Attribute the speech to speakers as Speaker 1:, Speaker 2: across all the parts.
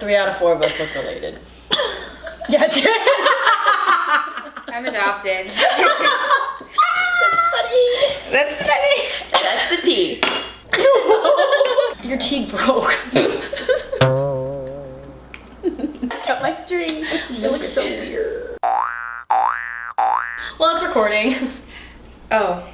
Speaker 1: 3 out of 4 of us look related.
Speaker 2: Yeah.
Speaker 3: I'm adopted.
Speaker 1: That's funny. That's the tea.
Speaker 2: Your tea broke.
Speaker 1: Cut my string.
Speaker 2: It looks so weird. Well, it's recording.
Speaker 3: Oh.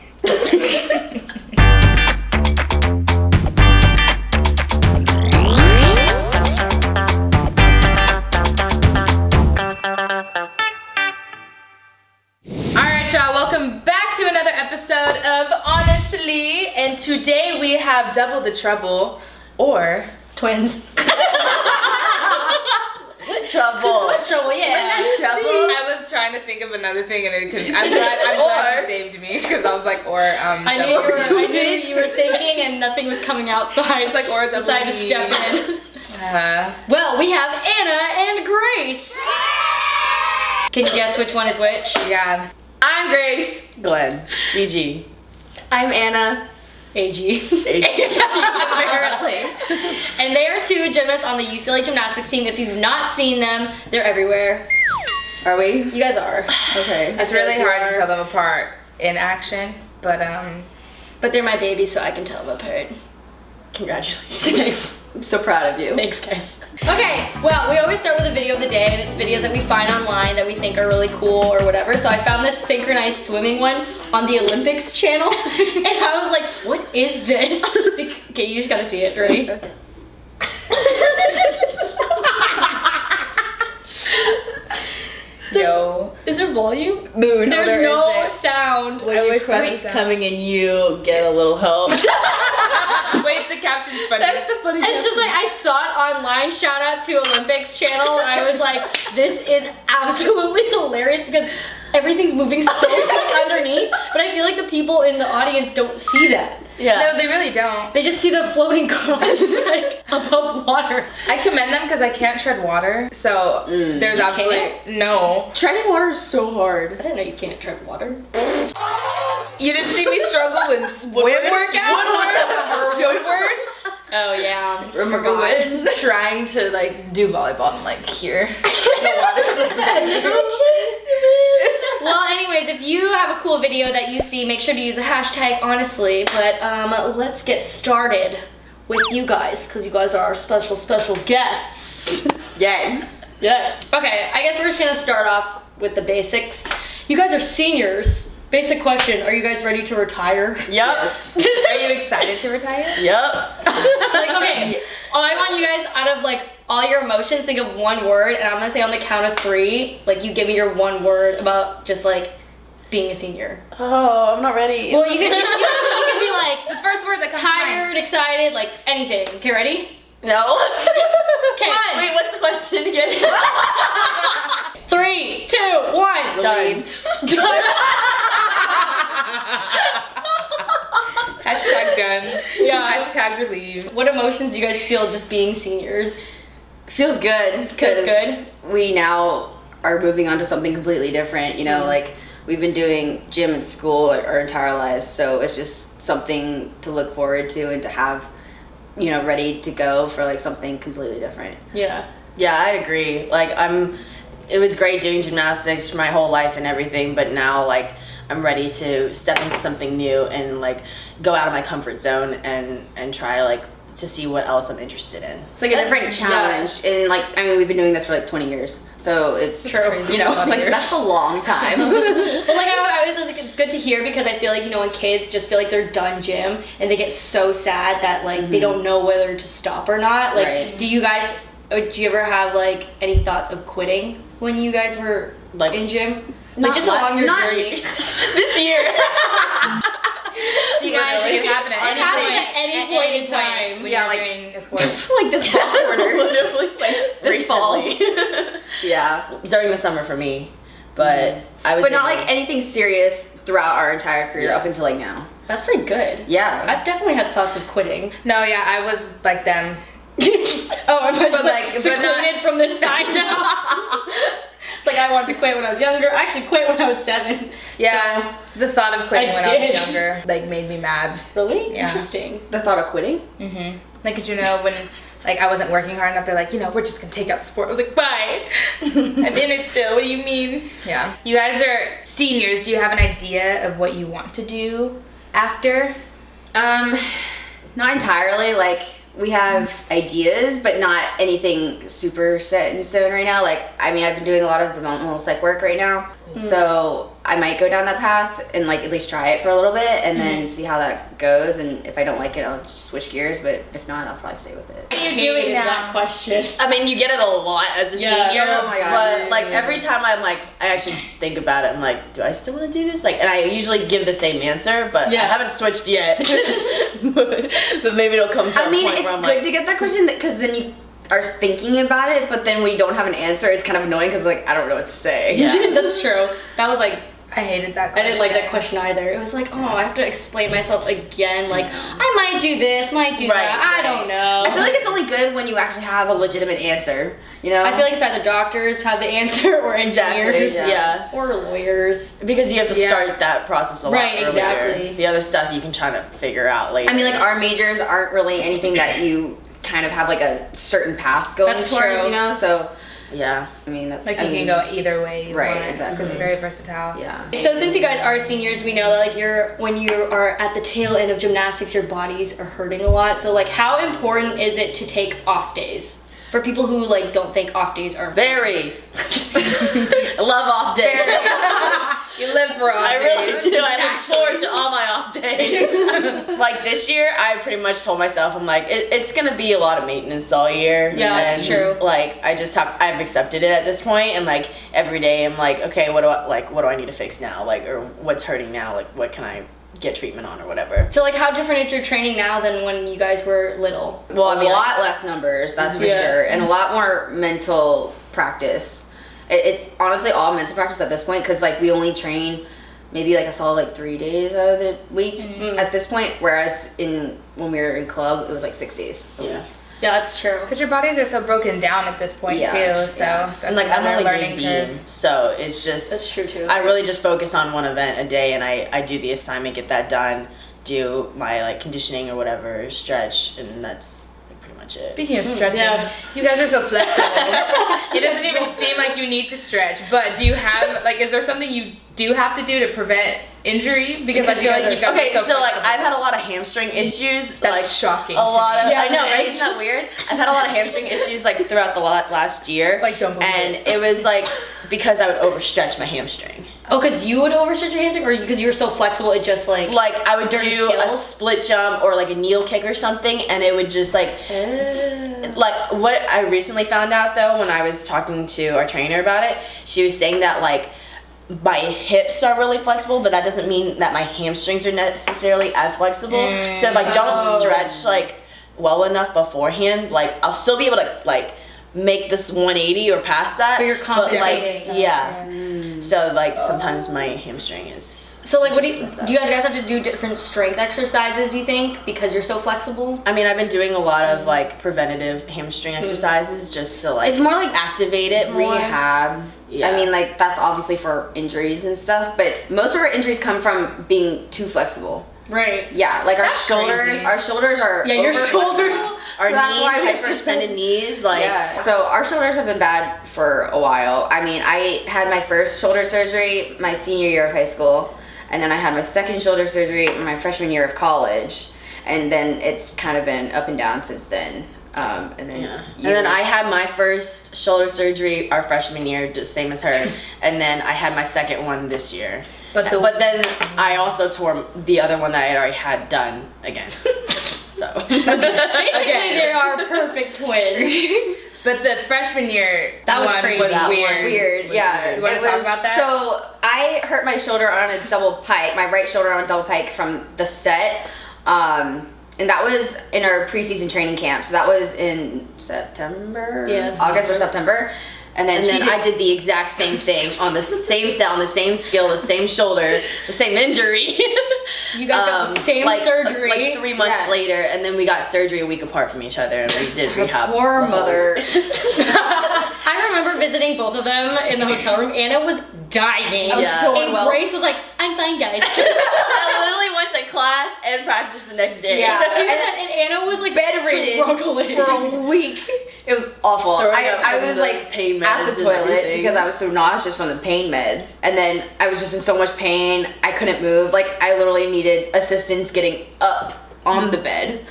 Speaker 3: Alright, y'all, welcome back to another episode of Honestlee, and today we have double the trouble, or
Speaker 2: Twins.
Speaker 1: What trouble?
Speaker 2: What trouble? Yeah.
Speaker 1: Trouble?
Speaker 3: I was trying to think of another thing and it couldn't. I'm glad you saved me because I was like,
Speaker 2: I knew you were thinking and nothing was coming out, so I
Speaker 3: It's like or double
Speaker 2: decided to
Speaker 3: D.
Speaker 2: step in. Well, we have Anna and Grace. Can you guess which one is which?
Speaker 3: Yeah.
Speaker 1: I'm Grace. Glenn. GG. I'm Anna.
Speaker 2: AG.
Speaker 1: Apparently.
Speaker 2: And they are two gymnasts on the UCLA Gymnastics Team. If you've not seen them, they're everywhere.
Speaker 1: Are we?
Speaker 2: You guys are.
Speaker 1: Okay.
Speaker 3: It's really hard to tell them apart in action, but
Speaker 2: But they're my babies, so I can tell them apart.
Speaker 1: Congratulations. I'm so proud of you.
Speaker 2: Thanks, guys. Okay, well, we always start with a video of the day, and it's videos that we find online that we think are really cool or whatever. So I found this synchronized swimming one on the Olympics channel, and I was like, what is this? Okay, you just gotta see it. Ready?
Speaker 1: Okay.
Speaker 3: yo.
Speaker 2: Is there volume?
Speaker 1: Moon.
Speaker 2: There's
Speaker 3: there
Speaker 2: no
Speaker 3: isn't.
Speaker 2: sound.
Speaker 1: When your crush is coming and you get a little help.
Speaker 3: Wait, the caption's funny.
Speaker 1: That's a funny
Speaker 2: It's just like, I saw it online, shout out to Olympics channel, and I was like, this is absolutely hilarious because everything's moving so quick underneath, but I feel like the people in the audience don't see that.
Speaker 1: Yeah.
Speaker 3: No, they really don't.
Speaker 2: They just see the floating cars like above water.
Speaker 3: I commend them because I can't tread water, so there's
Speaker 2: You
Speaker 3: absolutely no.
Speaker 1: Treading water is so hard.
Speaker 2: I didn't know you can't tread water.
Speaker 3: You didn't see me struggle in swim workouts? Woodward?
Speaker 2: Oh yeah.
Speaker 1: Remember
Speaker 2: Forgot.
Speaker 1: when?
Speaker 3: Trying to like do volleyball and like here. The water's like
Speaker 2: Well, anyways, if you have a cool video that you see, make sure to use the hashtag Honestlee. But let's get started with you guys, because you guys are our special guests.
Speaker 1: Yay.
Speaker 2: Yeah. Okay, I guess we're just gonna start off with the basics. You guys are seniors. Basic question, are you guys ready to retire?
Speaker 1: Yep.
Speaker 3: Yes. Are you excited to retire?
Speaker 1: Yep.
Speaker 2: Like, okay, I want you guys, out of like all your emotions, think of one word, and I'm gonna say on the count of 3, like you give me your one word about just like being a senior.
Speaker 1: Oh, I'm not ready.
Speaker 2: Well, you can be like
Speaker 3: The first word that comes to mind.
Speaker 2: tired, excited, like anything. Okay, ready?
Speaker 1: No.
Speaker 2: Okay.
Speaker 1: Wait, what's the question again?
Speaker 2: 3, 2, 1.
Speaker 1: Relieved.
Speaker 3: Hashtag done.
Speaker 2: Yeah.
Speaker 3: Hashtag relieved.
Speaker 2: What emotions do you guys feel just being seniors?
Speaker 1: Feels good because
Speaker 2: good?
Speaker 1: we now are moving on to something completely different. You know, like we've been doing gym in school our entire lives, so it's just something to look forward to and to have, you know, ready to go for like something completely different.
Speaker 2: Yeah.
Speaker 1: Yeah, I agree. Like it was great doing gymnastics for my whole life and everything, but now like I'm ready to step into something new and like go out of my comfort zone and try like to see what else I'm interested in. It's like a different challenge. And like, I mean, we've been doing this for like 20 years. So it's
Speaker 2: True.
Speaker 3: Crazy.
Speaker 1: you know,
Speaker 3: It's a lot of
Speaker 1: like
Speaker 3: years.
Speaker 1: that's a long time.
Speaker 2: Well, like I was like, it's good to hear because I feel like, you know, when kids just feel like they're done gym and they get so sad that like they don't know whether to stop or not. Like,
Speaker 1: Right.
Speaker 2: do you ever have like any thoughts of quitting when you guys were
Speaker 1: Like,
Speaker 2: in gym?
Speaker 1: not
Speaker 2: Like just
Speaker 1: last-
Speaker 2: along your
Speaker 1: not-
Speaker 2: journey.
Speaker 1: this year.
Speaker 3: So you guys, it can happen at
Speaker 2: It happens at any point in time.
Speaker 3: when
Speaker 1: Yeah,
Speaker 3: you're
Speaker 1: like-
Speaker 3: doing a sport.
Speaker 1: Like this fall quarter. Literally, like
Speaker 2: This fall.
Speaker 1: recently. Yeah, during the summer for me. But I was
Speaker 4: But not
Speaker 1: able-
Speaker 4: like anything serious throughout our entire career
Speaker 1: Yeah.
Speaker 4: up until like now.
Speaker 2: That's pretty good.
Speaker 1: Yeah.
Speaker 2: I've definitely had thoughts of quitting.
Speaker 3: No, yeah, I was like them.
Speaker 2: Oh, I'm just
Speaker 3: But,
Speaker 2: like
Speaker 3: like, but
Speaker 2: secluded
Speaker 3: not-
Speaker 2: from this side now. It's like I wanted to quit when I was younger. I actually quit when I was 7.
Speaker 3: Yeah, the thought of quitting
Speaker 2: I
Speaker 3: when I
Speaker 2: did.
Speaker 3: was younger like made me mad.
Speaker 2: So, really?
Speaker 3: Yeah.
Speaker 2: Interesting.
Speaker 4: The thought of quitting?
Speaker 3: Like, 'cause you know when like I wasn't working hard enough. They're like, you know, we're just gonna take out the sport. I was like, bye. I'm in it still. What do you mean? Yeah. You guys are seniors. Do you have an idea of what you want to do after?
Speaker 4: Not entirely. Like, we have ideas, but not anything super set in stone right now. Like, I mean, I've been doing a lot of developmental psych work right now, so I might go down that path and like at least try it for a little bit and then see how that goes. And if I don't like it, I'll just switch gears. But if not, I'll probably stay with it.
Speaker 2: What are you doing now? That question.
Speaker 1: I mean, you get it a lot as a senior.
Speaker 4: Oh my God.
Speaker 1: But like every time I'm like, I actually think about it. I'm like, do I still want to do this? Like, and I usually give the same answer, but I haven't switched yet. but maybe it'll come to.
Speaker 4: I mean,
Speaker 1: point
Speaker 4: it's
Speaker 1: where I'm
Speaker 4: good
Speaker 1: like,
Speaker 4: to get that question because then you are thinking about it, but then when you don't have an answer, it's kind of annoying because like I don't know what to say.
Speaker 1: Yeah.
Speaker 2: That's true. That was like,
Speaker 3: I hated that
Speaker 2: I
Speaker 3: question.
Speaker 2: didn't like that question either. It was like, oh, I have to explain myself again. Like, I might do this, might do that. I don't know.
Speaker 4: I feel like it's only good when you actually have a legitimate answer. You know.
Speaker 2: I feel like it's either doctors have the answer or engineers,
Speaker 1: yeah.
Speaker 2: or lawyers.
Speaker 1: Because you have to start that process a lot earlier.
Speaker 2: Exactly.
Speaker 1: The other stuff you can try to figure out later.
Speaker 4: I mean, like our majors aren't really anything that you kind of have like a certain path going
Speaker 2: That's
Speaker 4: towards,
Speaker 2: true.
Speaker 4: you know. So
Speaker 1: yeah.
Speaker 4: I mean, that's
Speaker 3: Like you can go either way.
Speaker 4: Right, exactly.
Speaker 3: Because it's very versatile.
Speaker 4: Yeah.
Speaker 2: So since you guys are seniors, we know that like when you are at the tail end of gymnastics, your bodies are hurting a lot. So like, how important is it to take off days? For people who like don't think off days are
Speaker 1: Very. I love off days.
Speaker 3: You live for off
Speaker 1: I
Speaker 3: days.
Speaker 1: really do. I look forward to all my off days. Like this year, I pretty much told myself, I'm like, it's gonna be a lot of maintenance all year.
Speaker 2: Yeah, that's true.
Speaker 1: Like I've accepted it at this point, and like every day, I'm like, okay, what do I need to fix now? Like, or what's hurting now? Like, what can I get treatment on or whatever?
Speaker 2: So like, how different is your training now than when you guys were little?
Speaker 4: Well, I mean, a lot less numbers, that's for sure, and a lot more mental practice. It's honestly all mental practice at this point because like we only train maybe like a solid like 3 days out of the week at this point, whereas when we were in club it was like 6 days a week.
Speaker 2: Yeah, that's true.
Speaker 3: Because your bodies are so broken down at this point too, so that's
Speaker 1: and like I'm
Speaker 3: another
Speaker 1: only doing beam, so it's just
Speaker 2: That's true too.
Speaker 1: I really just focus on one event a day, and I do the assignment, get that done, do my like conditioning or whatever, stretch, and that's like, pretty much it.
Speaker 3: Speaking of stretching, you guys are so flexible. It doesn't even seem like you need to stretch, but do you have, like, is there something you do have to do to prevent injury? Because I feel like you guys
Speaker 1: okay,
Speaker 3: are so
Speaker 1: so like
Speaker 3: flexible.
Speaker 1: I've had a lot of hamstring issues.
Speaker 3: That's
Speaker 1: like,
Speaker 3: shocking
Speaker 1: A
Speaker 3: to
Speaker 1: lot
Speaker 3: me.
Speaker 1: of I know, right? Isn't that weird? I've had a lot of hamstring issues like throughout the last year.
Speaker 3: Like, don't believe
Speaker 1: and it was like because I would overstretch my hamstring.
Speaker 2: Oh, because you would overstretch your hamstring, or because you were so flexible, it just like
Speaker 1: I would do
Speaker 2: during
Speaker 1: a
Speaker 2: skills?
Speaker 1: split jump or like a kneel kick or something, and it would just like what I recently found out though when I was talking to our trainer about it, she was saying that like my hips are really flexible, but that doesn't mean that my hamstrings are necessarily as flexible. So if I don't stretch like well enough beforehand, like I'll still be able to like make this 180 or past that.
Speaker 2: But you're compensating.
Speaker 1: So like sometimes my hamstring is.
Speaker 2: So like, what do you guys have to do different strength exercises? You think because you're so flexible?
Speaker 1: I mean, I've been doing a lot of like preventative hamstring exercises just to like
Speaker 4: It's more like
Speaker 1: activate it more.
Speaker 4: rehab.
Speaker 1: Yeah.
Speaker 4: I mean, like that's obviously for injuries and stuff, but most of our injuries come from being too flexible.
Speaker 2: Right.
Speaker 4: Yeah, like
Speaker 2: That's crazy.
Speaker 4: our shoulders are
Speaker 2: your
Speaker 4: over-flexible.
Speaker 2: shoulders.
Speaker 1: Our
Speaker 4: So that's why
Speaker 1: knees,
Speaker 4: there's just
Speaker 1: hyperextended knees, like
Speaker 4: Yeah. So our shoulders have been bad for a while. I mean, I had my first shoulder surgery my senior year of high school, and then I had my second shoulder surgery my freshman year of college, and then it's kind of been up and down since then. And then
Speaker 1: I had my first shoulder surgery our freshman year, just same as her, and then I had my second one this year. But then I also tore the other one that I had already had done again. So
Speaker 2: Basically, they are perfect twins.
Speaker 3: But the freshman year
Speaker 2: That was
Speaker 3: one
Speaker 2: crazy.
Speaker 3: was
Speaker 2: That
Speaker 3: weird.
Speaker 4: Weird, yeah.
Speaker 3: You want to talk about that?
Speaker 4: So I hurt my shoulder on a double pike, my right shoulder on a double pike from the set. And that was in our preseason training camp. So that was in September?
Speaker 2: Yes.
Speaker 4: August or September. And then,
Speaker 1: I did the exact same thing on the same set, on the same skill, the same shoulder, the same injury.
Speaker 2: You guys got the same surgery.
Speaker 1: Like 3 months later, and then we got surgery a week apart from each other, and we did rehab.
Speaker 4: Poor mother.
Speaker 2: I remember visiting both of them in the hotel room. Anna was dying.
Speaker 1: I was so
Speaker 2: and
Speaker 4: unwell.
Speaker 2: Grace was like, I'm fine, guys.
Speaker 1: I literally went to class and practice the next day.
Speaker 4: Yeah.
Speaker 2: She was, and Anna was like
Speaker 4: bedridden
Speaker 2: struggling
Speaker 4: for a week. It was awful.
Speaker 1: Throwing up
Speaker 4: I
Speaker 1: from
Speaker 4: was
Speaker 1: the
Speaker 4: like
Speaker 1: pain
Speaker 4: at
Speaker 1: meds
Speaker 4: the
Speaker 1: and
Speaker 4: toilet
Speaker 1: everything.
Speaker 4: because I was so nauseous from the pain meds. And then I was just in so much pain. I couldn't move. Like I literally needed assistance getting up on the bed.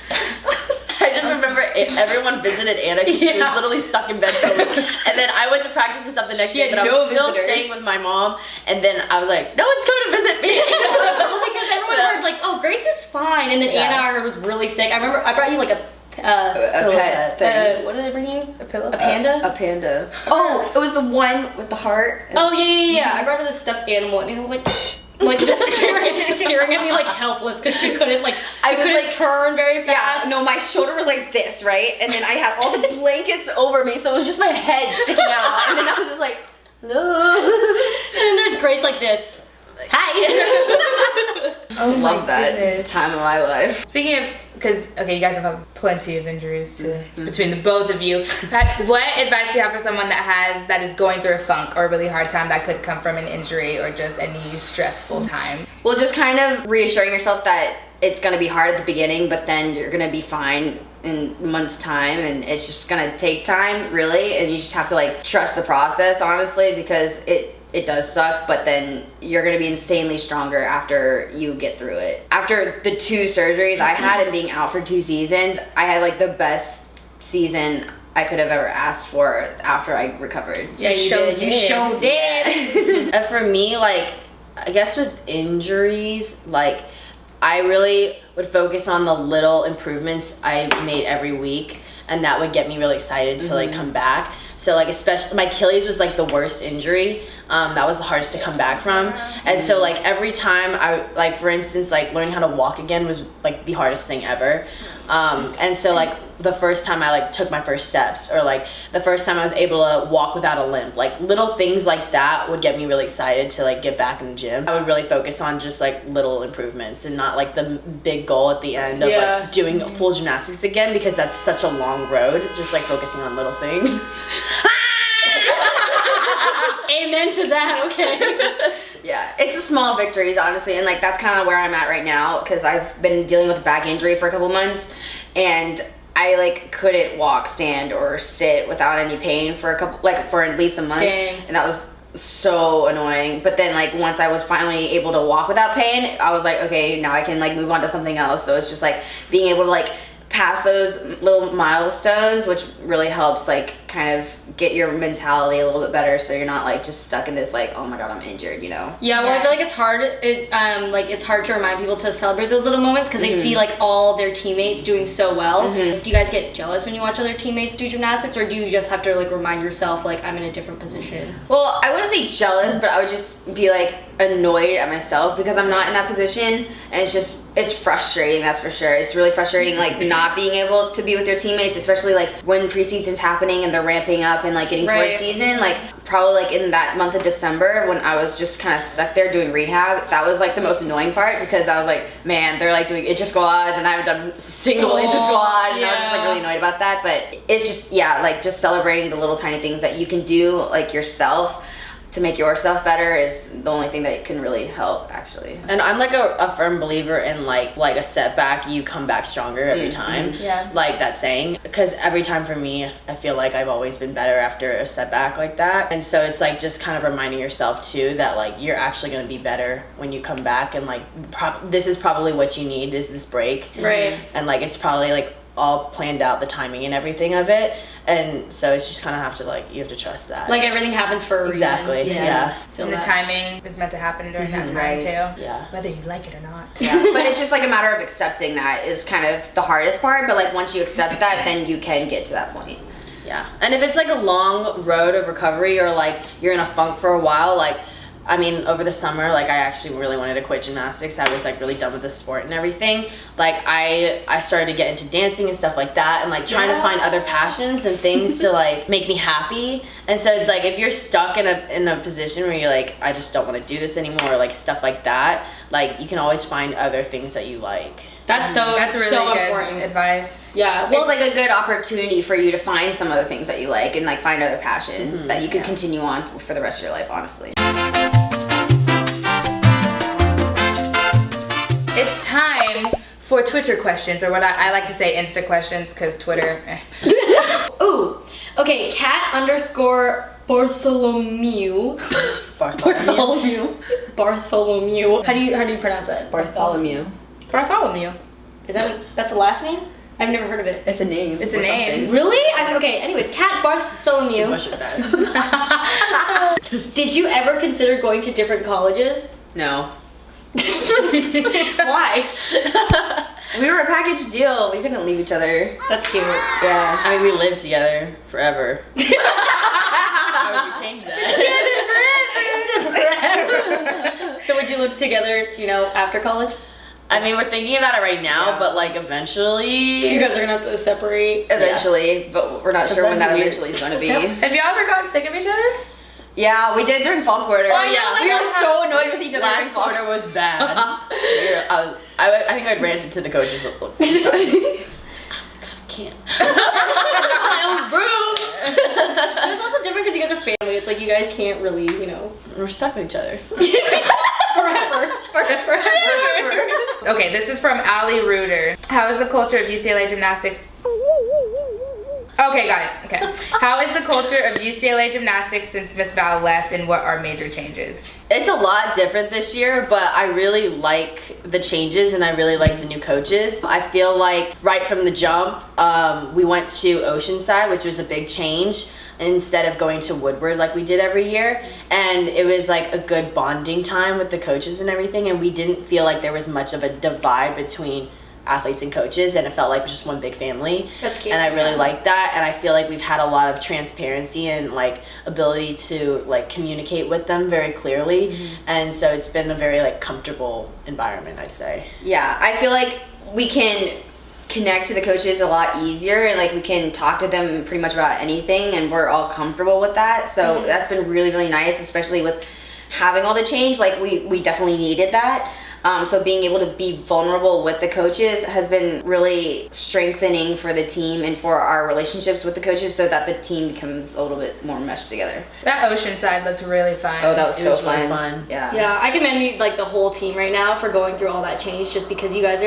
Speaker 1: I just remember everyone visited Anna because she was literally stuck in bed for a week. And then I went to practice and stuff the next
Speaker 4: She
Speaker 1: day,
Speaker 4: had
Speaker 1: but I
Speaker 4: no
Speaker 1: was still
Speaker 4: visitors.
Speaker 1: staying with my mom. And then I was like, no one's coming to visit me.
Speaker 2: well, because everyone heard like, oh, Grace is fine, and then
Speaker 1: Yeah.
Speaker 2: Anna I heard was really sick. I remember I brought you like a
Speaker 4: pet thing.
Speaker 2: what did I bring you?
Speaker 3: A pillow?
Speaker 2: A panda?
Speaker 4: A panda. Oh, it was the one with the heart.
Speaker 2: Oh yeah. I brought her this stuffed animal, and Anna was like just staring at me like helpless because she couldn't like
Speaker 4: I
Speaker 2: she
Speaker 4: was,
Speaker 2: couldn't
Speaker 4: like-
Speaker 2: turn very
Speaker 4: Yeah,
Speaker 2: fast.
Speaker 4: no, my shoulder was like this, right? And then I had all the blankets over me, so it was just my head sticking out. And then I was just like, hello.
Speaker 2: And then there's Grace like this. Hi.
Speaker 3: Oh my
Speaker 4: Love that
Speaker 3: goodness.
Speaker 4: time of my life.
Speaker 3: Speaking of, because okay, you guys have had plenty of injuries between the both of you. Pat, what advice do you have for someone that is going through a funk or a really hard time that could come from an injury or just any stressful time?
Speaker 4: Well, just kind of reassuring yourself that it's going to be hard at the beginning, but then you're going to be fine in months' time, and it's just going to take time, really, and you just have to like trust the process, honestly, because it does suck, but then you're gonna be insanely stronger after you get through it. After the 2 surgeries I had and being out for 2 seasons, I had like the best season I could have ever asked for after I recovered.
Speaker 2: Yeah, you did. You sure did.
Speaker 1: And for me, like, I guess with injuries, like, I really would focus on the little improvements I made every week, and that would get me really excited to like come back. So like, especially my Achilles was like the worst injury. That was the hardest to come back from. And so like every time I, like for instance, like learning how to walk again was like the hardest thing ever. And so like the first time I like took my first steps, or like the first time I was able to walk without a limp, like little things like that would get me really excited to like get back in the gym. I would really focus on just like little improvements and not like the big goal at the end of like doing full gymnastics again, because that's such a long road. Just like focusing on little things.
Speaker 2: Amen to that. Okay.
Speaker 4: Yeah, it's the small victories, honestly, and like that's kind of where I'm at right now, because I've been dealing with a back injury for a couple months, and I like couldn't walk, stand, or sit without any pain for at least a month.
Speaker 2: Dang.
Speaker 4: And that was so annoying. But then like once I was finally able to walk without pain, I was like, okay, now I can like move on to something else. So it's just like being able to like pass those little milestones, which really helps like kind of get your mentality a little bit better, so you're not like just stuck in this like, oh my god, I'm injured, you know.
Speaker 2: Yeah, well, I feel like it's hard. It's hard to remind people to celebrate those little moments because they see like all their teammates doing so well. Do you guys get jealous when you watch other teammates do gymnastics, or do you just have to like remind yourself like, I'm in a different position?
Speaker 4: Well, I wouldn't say jealous, but I would just be like annoyed at myself because I'm not in that position, and it's frustrating, that's for sure. It's really frustrating like not being able to be with your teammates, especially like when preseason's happening and they're ramping up and like getting towards season. Like probably like in that month of December when I was just kind of stuck there doing rehab, that was like the most annoying part, because I was like, man, they're like doing inter squads and I haven't done a single inter squad, and I was just like really annoyed about that. But it's just, yeah, like just celebrating the little tiny things that you can do like yourself to make yourself better is the only thing that can really help, actually.
Speaker 1: And I'm like a firm believer in like a setback, you come back stronger every time.
Speaker 3: Yeah.
Speaker 1: Like that saying, because every time for me, I feel like I've always been better after a setback like that. And so it's like just kind of reminding yourself too that like you're actually going to be better when you come back, and like this is probably what you need, is this break.
Speaker 2: Right.
Speaker 1: And like it's probably like all planned out, the timing and everything of it. And so it's just kind of have to like, you have to trust that.
Speaker 2: Like everything happens for a reason.
Speaker 1: Exactly. Yeah.
Speaker 2: Feel
Speaker 3: And the
Speaker 2: that.
Speaker 3: timing is meant to happen during that time
Speaker 4: right.
Speaker 3: too.
Speaker 1: Yeah.
Speaker 3: Whether you like it or not.
Speaker 4: Yeah, but it's just like a matter of accepting that is kind of the hardest part. But like once you accept that, then you can get to that point.
Speaker 1: Yeah. And if it's like a long road of recovery, or like you're in a funk for a while, like, I mean, over the summer, like I actually really wanted to quit gymnastics. I was like really done with the sport and everything. Like I started to get into dancing and stuff like that, and like trying to find other passions and things to like make me happy. And so it's like if you're stuck in a position where you're like, I just don't want to do this anymore, or like stuff like that, like you can always find other things that you like.
Speaker 2: That's
Speaker 3: really
Speaker 2: so
Speaker 3: good
Speaker 2: important.
Speaker 3: advice.
Speaker 2: Yeah.
Speaker 4: Well, it's like a good opportunity for you to find some other things that you like and like find other passions that you can continue on for the rest of your life, honestly.
Speaker 3: It's time time for Twitter questions, or what I like to say Insta questions, because Twitter.
Speaker 2: Ooh. Okay, cat_Bartholomew. Bartholomew. How do you pronounce that?
Speaker 4: Bartholomew.
Speaker 3: Bartholomew.
Speaker 2: That's a last name? I've never heard of it.
Speaker 4: It's a name.
Speaker 3: It's a name.
Speaker 4: something.
Speaker 2: Really? Okay, anyways, Cat Bartholomew. Did you ever consider going to different colleges?
Speaker 4: No.
Speaker 2: Why?
Speaker 4: We were a package deal. We couldn't leave each other.
Speaker 2: That's cute.
Speaker 4: Yeah.
Speaker 1: I mean, we lived together forever. How would we change that?
Speaker 2: So would you live together, after college?
Speaker 1: I mean, we're thinking about it right now,
Speaker 4: Yeah.
Speaker 1: but like eventually.
Speaker 2: You guys are gonna have to separate.
Speaker 4: Eventually, but we're not sure when that eventually is going to be.
Speaker 3: Have y'all ever gotten sick of each other?
Speaker 4: Yeah, we did during fall quarter.
Speaker 3: Oh, yeah,
Speaker 4: we
Speaker 3: like
Speaker 4: were so annoyed with each other during
Speaker 1: Last
Speaker 4: fall
Speaker 1: quarter was bad. I think I'd ranted to the coaches. Can't. My own broom.
Speaker 2: But it's also different because you guys are family. It's like you guys can't really,
Speaker 1: We're stuck with each other.
Speaker 2: forever.
Speaker 3: Okay, this is from Ali Reuter. How is the culture of UCLA Gymnastics? Okay, got it. Okay. How is the culture of UCLA Gymnastics since Miss Val left, and what are major changes?
Speaker 1: It's a lot different this year, but I really like the changes and I really like the new coaches. I feel like right from the jump, we went to Oceanside, which was a big change, instead of going to Woodward like we did every year. And it was like a good bonding time with the coaches and everything, and we didn't feel like there was much of a divide between athletes and coaches, and it felt like it was just one big family.
Speaker 2: That's cute.
Speaker 1: And I really like that, and I feel like we've had a lot of transparency and like ability to like communicate with them very clearly. And so it's been a very like comfortable environment, I'd say.
Speaker 4: Yeah, I feel like we can connect to the coaches a lot easier, and like we can talk to them pretty much about anything, and we're all comfortable with that. So that's been really, really nice, especially with having all the change. Like we definitely needed that. So being able to be vulnerable with the coaches has been really strengthening for the team and for our relationships with the coaches, so that the team becomes a little bit more meshed together.
Speaker 3: That Oceanside looked really fun.
Speaker 4: Oh, that was so
Speaker 1: really
Speaker 4: fun.
Speaker 1: fun.
Speaker 4: Yeah.
Speaker 2: Yeah, I commend you, like the whole team right now for going through all that change, just because you guys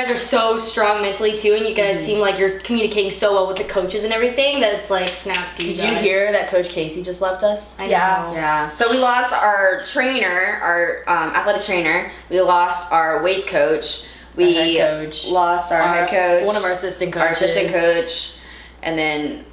Speaker 2: are so strong mentally too, and you guys seem like you're communicating so well with the coaches and everything that it's like snaps to you
Speaker 1: Did
Speaker 2: guys.
Speaker 1: you hear that Coach Casey just left us?
Speaker 2: I know.
Speaker 3: Yeah.
Speaker 4: Yeah. So we lost our trainer, our athletic trainer. We lost our weights coach. We
Speaker 1: head coach.
Speaker 4: lost our head coach.
Speaker 1: One of our assistant coaches.
Speaker 4: Our assistant coach. And then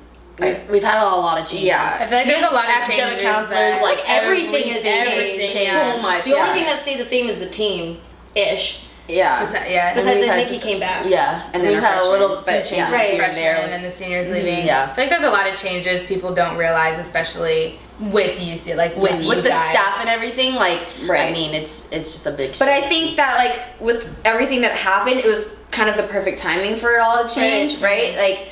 Speaker 1: We've had a lot of changes.
Speaker 4: Yeah.
Speaker 3: I feel like there's a lot of
Speaker 1: Academic
Speaker 3: changes.
Speaker 1: counselors,
Speaker 3: that-
Speaker 1: like
Speaker 2: Everything has changed
Speaker 1: changed.
Speaker 4: so much.
Speaker 2: The only thing that stayed the same is the team-ish.
Speaker 4: Yeah.
Speaker 3: yeah.
Speaker 2: Besides
Speaker 1: we've
Speaker 2: that
Speaker 1: had
Speaker 2: Nikki came back.
Speaker 1: Yeah,
Speaker 4: And then
Speaker 1: we've
Speaker 4: our
Speaker 1: had a
Speaker 4: freshmen,
Speaker 1: little few
Speaker 4: but
Speaker 1: changes
Speaker 4: yeah.
Speaker 2: Right.
Speaker 1: here and
Speaker 3: Freshmen
Speaker 1: there.
Speaker 3: and the seniors leaving.
Speaker 1: Yeah.
Speaker 3: I feel like there's a lot of changes people don't realize, especially with UC, like with you
Speaker 1: With the
Speaker 3: guys.
Speaker 1: staff and everything, like
Speaker 4: Right.
Speaker 1: I mean, it's just a big.
Speaker 4: But I
Speaker 1: shift.
Speaker 4: think that like with everything that happened, it was kind of the perfect timing for it all to change, right? Like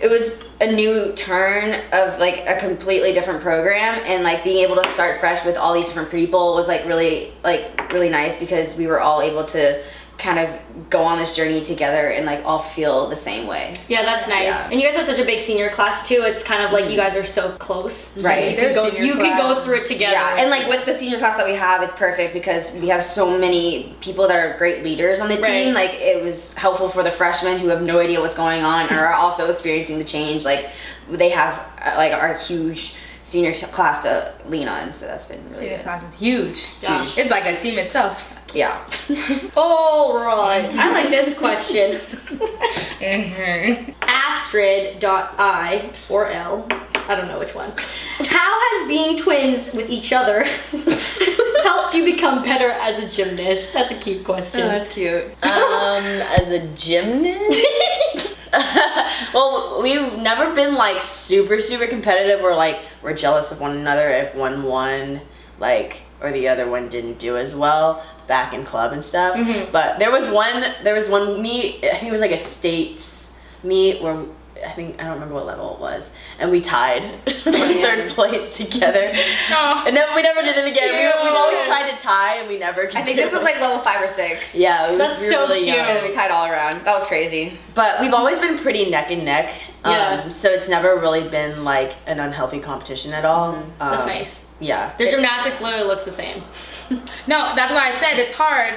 Speaker 4: it was a new turn of like a completely different program, and like being able to start fresh with all these different people was like really nice, because we were all able to kind of go on this journey together and like all feel the same way.
Speaker 2: Yeah, that's nice.
Speaker 4: Yeah.
Speaker 2: And you guys have such a big senior class too. It's kind of like you guys are so close.
Speaker 4: Right.
Speaker 2: You can go,
Speaker 3: Their
Speaker 2: you
Speaker 3: senior
Speaker 2: can go
Speaker 3: class
Speaker 2: through it
Speaker 3: is-
Speaker 2: together.
Speaker 4: Yeah, and like with the senior class that we have, it's perfect because we have so many people that are great leaders on the team.
Speaker 2: Right.
Speaker 4: Like it was helpful for the freshmen who have no idea what's going on and are also experiencing the change. Like they have like our huge senior class to lean on, so that's been really
Speaker 3: Senior
Speaker 4: good.
Speaker 3: class is huge.
Speaker 2: Yeah.
Speaker 3: It's like a team itself.
Speaker 4: Yeah.
Speaker 2: All right. I like this question.
Speaker 3: Mhm.
Speaker 2: Astrid.I or L, I don't know which one. How has being twins with each other helped you become better as a gymnast? That's a cute question.
Speaker 4: cute.
Speaker 1: As a gymnast. Well, we've never been like super competitive, or like we're jealous of one another if one won, like, or the other one didn't do as well back in club and stuff. But there was one meet, I think it was like a states meet where I don't remember what level it was, and we tied for third place together.
Speaker 3: Oh.
Speaker 1: And then we never did it again.
Speaker 3: Cute.
Speaker 1: We've always tried to tie, and we never could.
Speaker 4: I think
Speaker 1: do
Speaker 4: this was
Speaker 1: it.
Speaker 4: like level 5 or 6.
Speaker 1: Yeah,
Speaker 2: That's
Speaker 1: we were
Speaker 2: so
Speaker 1: really
Speaker 2: cute.
Speaker 1: young.
Speaker 4: And then we tied all around. That was crazy.
Speaker 1: But we've always been pretty neck and neck
Speaker 2: Yeah.
Speaker 1: So it's never really been like an unhealthy competition at all.
Speaker 2: That's nice.
Speaker 1: Yeah.
Speaker 2: Their gymnastics literally looks the same.
Speaker 3: No, that's why I said it's hard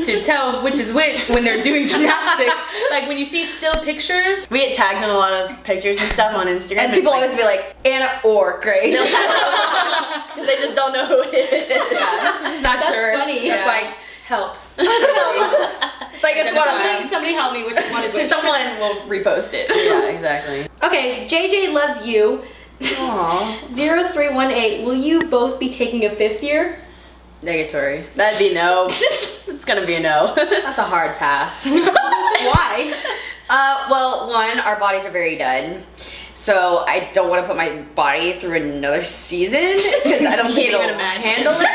Speaker 3: to tell which is which when they're doing gymnastics. Like when you see still pictures.
Speaker 1: We get tagged in a lot of pictures and stuff on Instagram.
Speaker 4: And people always be like, Anna or Grace.
Speaker 1: because they just don't know who it is.
Speaker 4: Yeah, just not
Speaker 2: That's
Speaker 4: sure.
Speaker 2: funny.
Speaker 3: It's
Speaker 4: Yeah.
Speaker 3: like help.
Speaker 4: It's like it's one of them.
Speaker 2: Somebody help me, which one is which?
Speaker 4: Someone will repost it.
Speaker 1: Yeah, exactly.
Speaker 2: Okay, JJ loves you.
Speaker 1: Aww.
Speaker 2: 0318, will you both be taking a 5th year?
Speaker 4: Negatory.
Speaker 1: That'd be no. It's gonna be a no.
Speaker 4: That's a hard pass.
Speaker 2: Why?
Speaker 4: Well, one, our bodies are very done. So I don't want to put my body through another season because I don't think
Speaker 1: Can't
Speaker 4: it'll
Speaker 1: even imagine.
Speaker 4: handle it.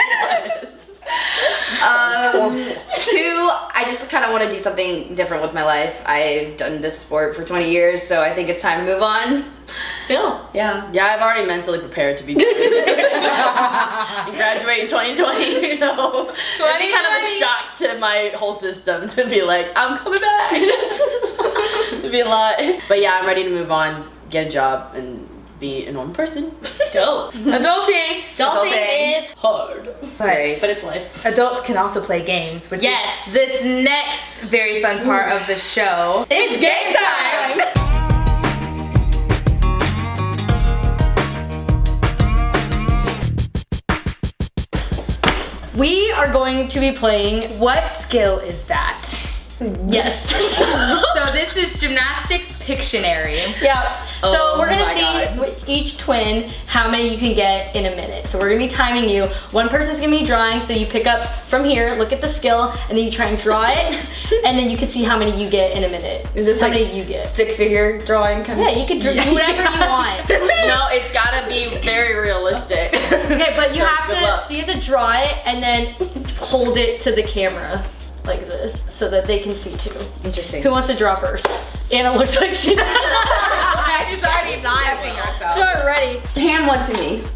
Speaker 4: Two, I just kind of want to do something different with my life. I've done this sport for 20 years, so I think it's time to move on.
Speaker 2: Phil?
Speaker 4: Yeah.
Speaker 1: Yeah, I've already mentally prepared to be graduate in 2020, so it'd be kind of a shock to my whole system to be like, I'm coming back. It'd be a lot. But yeah, I'm ready to move on, get a job, and be a normal person.
Speaker 2: Dope.
Speaker 3: Adulting.
Speaker 2: Adulting is hard.
Speaker 4: Right.
Speaker 2: But it's life.
Speaker 3: Adults can also play games, which
Speaker 2: Yes.
Speaker 3: is this next very fun part of the show.
Speaker 2: It's game time! We are going to be playing
Speaker 3: What skill is that?
Speaker 2: Yes.
Speaker 3: So this is Gymnastics Pictionary.
Speaker 2: Yeah. So
Speaker 4: Oh
Speaker 2: we're gonna
Speaker 4: my
Speaker 2: see
Speaker 4: God.
Speaker 2: with each twin how many you can get in a minute. So we're gonna be timing you. One person's gonna be drawing, so you pick up from here, look at the skill, and then you try and draw it, and then you can see how many you get in a minute.
Speaker 4: Is this
Speaker 2: how
Speaker 4: like
Speaker 2: many you get?
Speaker 4: stick figure drawing kind
Speaker 2: Yeah, you can do whatever you want.
Speaker 1: No, it's gotta be very realistic.
Speaker 2: Okay, but you
Speaker 1: So,
Speaker 2: have
Speaker 1: good
Speaker 2: to.
Speaker 1: luck.
Speaker 2: So you have to draw it and then hold it to the camera like this, so that they can see too.
Speaker 4: Interesting.
Speaker 2: Who wants to draw first? Anna looks like she's
Speaker 3: She's already prepping herself.
Speaker 2: not ready.
Speaker 4: Hand one to me. Do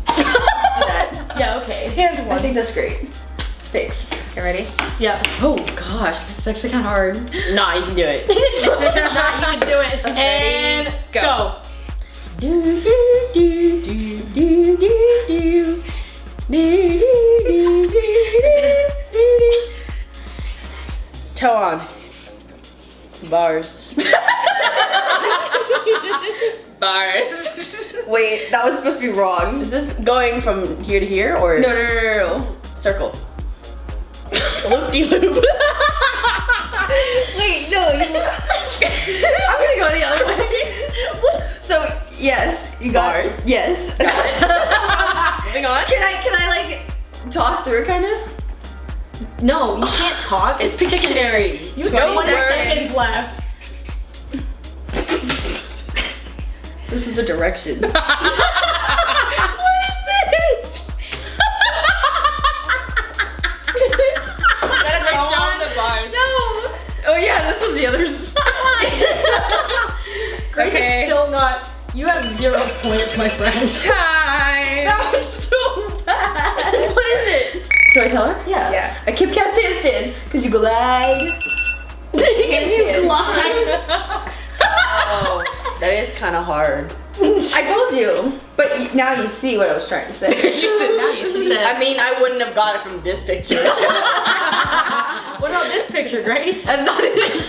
Speaker 4: that.
Speaker 2: Yeah. Okay.
Speaker 3: Hand
Speaker 4: I
Speaker 3: one.
Speaker 4: think that's great. Thanks.
Speaker 3: You ready?
Speaker 2: Yeah.
Speaker 4: Oh gosh, this is actually kind of hard.
Speaker 1: Nah, you can do it.
Speaker 2: You can do it. And
Speaker 3: go.
Speaker 2: go.
Speaker 1: Toe on. Bars.
Speaker 3: Bars.
Speaker 4: Wait, that was supposed to be wrong.
Speaker 1: Is this going from here to here or
Speaker 4: No.
Speaker 1: circle? Loop-de-loop.
Speaker 4: Wait, no. I'm gonna go the other way. So yes, you got
Speaker 1: Bars.
Speaker 4: Yes.
Speaker 1: Moving on.
Speaker 4: Can I like talk through kind of?
Speaker 2: No, you can't talk.
Speaker 1: It's Pictionary.
Speaker 2: You have
Speaker 3: 20
Speaker 2: 20
Speaker 3: seconds.
Speaker 2: seconds left.
Speaker 4: This is the direction.
Speaker 2: What is this?
Speaker 3: Show 'em the bars.
Speaker 4: No. Oh yeah, this was the other side.
Speaker 2: Grace
Speaker 3: Okay.
Speaker 2: is still not. You have 0 points, my friend.
Speaker 3: Time.
Speaker 4: That was so bad.
Speaker 2: What is it?
Speaker 4: Do I tell her?
Speaker 2: Yeah.
Speaker 3: Yeah.
Speaker 4: A Kit Kat handstand, because you glide.
Speaker 2: You glide.
Speaker 1: Oh, that is kind of hard.
Speaker 4: I told you, but now you see what I was trying to say.
Speaker 3: She said nice.
Speaker 2: She said,
Speaker 1: I mean, I wouldn't have got it from this picture.
Speaker 2: what about this picture, Grace?
Speaker 4: I'm not even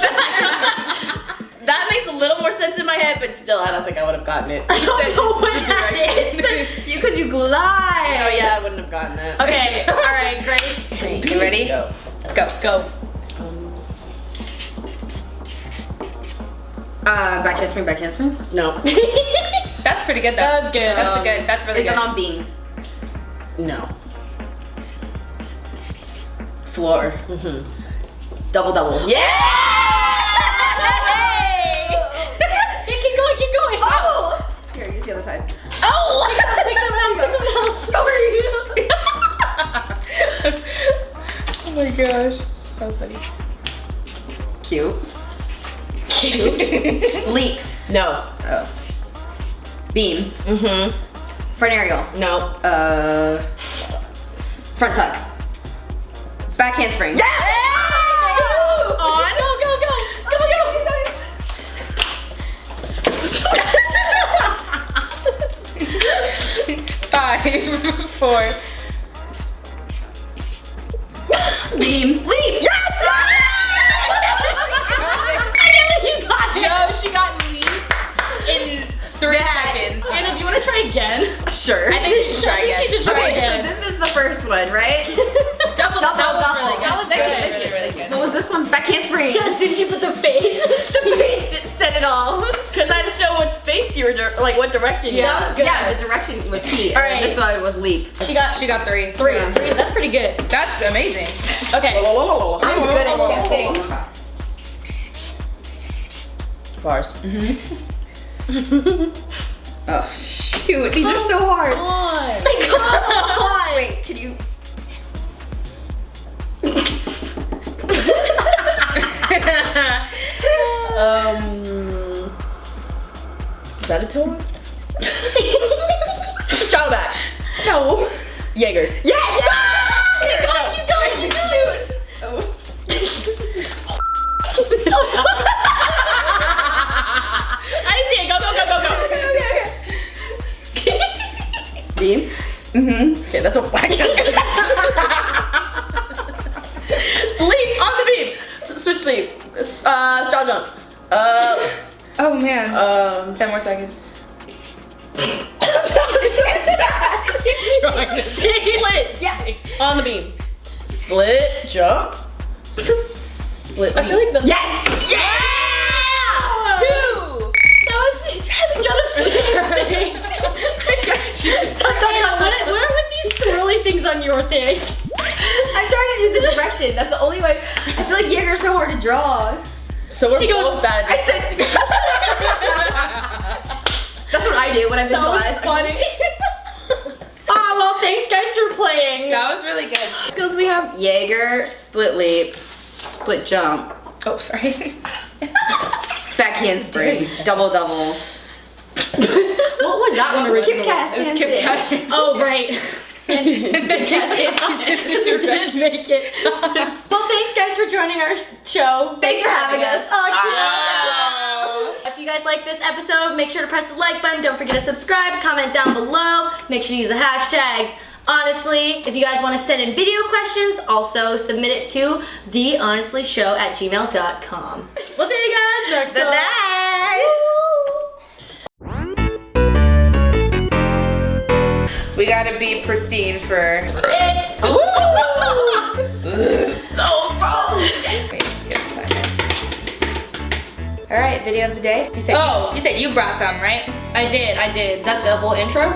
Speaker 1: That makes a little more sense in my head, but still, I don't think I would have gotten it.
Speaker 2: I don't know what that is.
Speaker 4: you, because you glide.
Speaker 1: Oh yeah, I wouldn't have gotten that.
Speaker 2: Okay, all right, Grace.
Speaker 3: You ready?
Speaker 1: Go.
Speaker 3: Go.
Speaker 2: Go.
Speaker 4: Back handspring.
Speaker 1: No.
Speaker 3: That's pretty good though.
Speaker 2: That was good.
Speaker 3: That's good. That's really
Speaker 4: Is
Speaker 3: good.
Speaker 4: it on beam?
Speaker 1: No.
Speaker 4: Floor. Double.
Speaker 1: Yeah!
Speaker 2: Yeah, keep going, keep going.
Speaker 4: Oh! Here, use the other side.
Speaker 2: Oh! Pick someone else, pick someone else.
Speaker 3: Oh my gosh. That was funny.
Speaker 4: Cute. Leap.
Speaker 1: No.
Speaker 4: Oh. Beam. Front aerial.
Speaker 1: No.
Speaker 4: Front tuck. Back handspring.
Speaker 2: On. Go, go, go. Go, go.
Speaker 3: 5, 4.
Speaker 4: Leap. Yes!
Speaker 2: You got it.
Speaker 3: Yo, she got leap in 3 seconds.
Speaker 2: Anna, do you want to try again?
Speaker 4: Sure.
Speaker 3: I think she should try
Speaker 2: I think
Speaker 3: again.
Speaker 2: she should try
Speaker 4: Okay,
Speaker 2: again.
Speaker 4: so this is the first one, right?
Speaker 3: Double. Really good.
Speaker 2: That was good.
Speaker 3: Really good.
Speaker 4: What was this one? Backhand spring.
Speaker 2: Just did you put the face?
Speaker 4: The face said it all.
Speaker 1: Because I had to show what face you were, like what direction. you
Speaker 2: That was good.
Speaker 4: Yeah, the direction was key.
Speaker 2: All
Speaker 4: And
Speaker 2: right.
Speaker 4: this one was leap.
Speaker 2: She got
Speaker 3: She got 3.
Speaker 2: three.
Speaker 4: Yeah.
Speaker 2: Three. That's pretty good.
Speaker 3: That's amazing.
Speaker 2: Okay.
Speaker 4: I'm good at guessing.
Speaker 1: Bars.
Speaker 4: Oh shoot, these are so hard.
Speaker 2: Come on.
Speaker 4: Wait, can you?
Speaker 1: Is that a toe? Straw back.
Speaker 2: No.
Speaker 1: Jaeger.
Speaker 4: Yes!
Speaker 2: Keep going. Shoot.
Speaker 4: Oh.
Speaker 1: I didn't see it. Go. Beam.
Speaker 4: Mm-hmm.
Speaker 1: Okay, that's a whack. Leap on the beam. Switch sleep. Straw jump.
Speaker 3: Oh man. 10 more seconds.
Speaker 1: Split. Yeah. On the beam. Split jump. Split.
Speaker 2: I feel like the
Speaker 4: Yes!
Speaker 2: Yeah! 2! That was just the same thing. Anna, what are with these swirly things on your thing?
Speaker 4: I'm trying to do the direction. That's the only way. I feel like Jaeger's so hard to draw.
Speaker 1: So we're
Speaker 2: She goes-
Speaker 1: both bad at
Speaker 4: I
Speaker 1: this.
Speaker 4: said. That's what I do when I
Speaker 2: That was
Speaker 4: visualize.
Speaker 2: funny. Ah, well, thanks guys for playing.
Speaker 3: That was really good.
Speaker 4: Skills we have Jaeger, split leap, split jump,
Speaker 3: Oh, sorry.
Speaker 4: backhand spring, double.
Speaker 2: What was that one originally?
Speaker 4: Kit Kat.
Speaker 3: It was Kit Kat.
Speaker 2: Oh, right. And who didn't make it. Well, thanks guys for joining our show.
Speaker 4: Thanks for having us.
Speaker 2: Oh, cute. If you guys like this episode, make sure to press the like button. Don't forget to subscribe, comment down below. Make sure to use the hashtags. Honestly, if you guys want to send in video questions, also submit it to thehonestleyshow@gmail.com. We'll see you guys next time.
Speaker 4: Bye.
Speaker 3: We gotta be pristine for.
Speaker 2: It's
Speaker 1: So gross.
Speaker 3: Wait, get the timer. All right, video of the day. You said you said you brought some, right?
Speaker 2: I did. Is that the whole intro?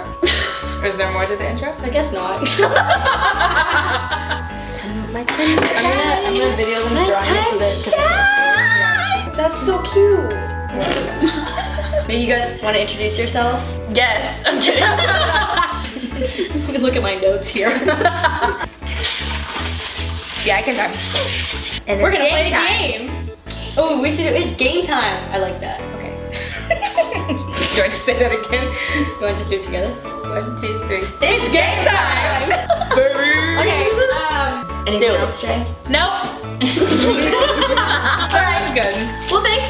Speaker 3: Or is there more to the intro?
Speaker 2: I guess not.
Speaker 1: I'm gonna video them drawing it so that.
Speaker 2: That's so cute. Maybe you guys want to introduce yourselves?
Speaker 1: Yes, I'm kidding.
Speaker 2: Look at my notes here.
Speaker 3: Yeah, I can time. And
Speaker 2: We're
Speaker 3: it's
Speaker 2: gonna play a
Speaker 3: time.
Speaker 2: game. Oh, we should do. It's game time. I like that. Okay.
Speaker 3: Do you want to say that again?
Speaker 2: You want to just do it together?
Speaker 3: 1, 2, 3.
Speaker 2: It's game time. Okay.
Speaker 4: Anything else, Jay?
Speaker 3: Nope. All right, good.
Speaker 2: Well, thanks,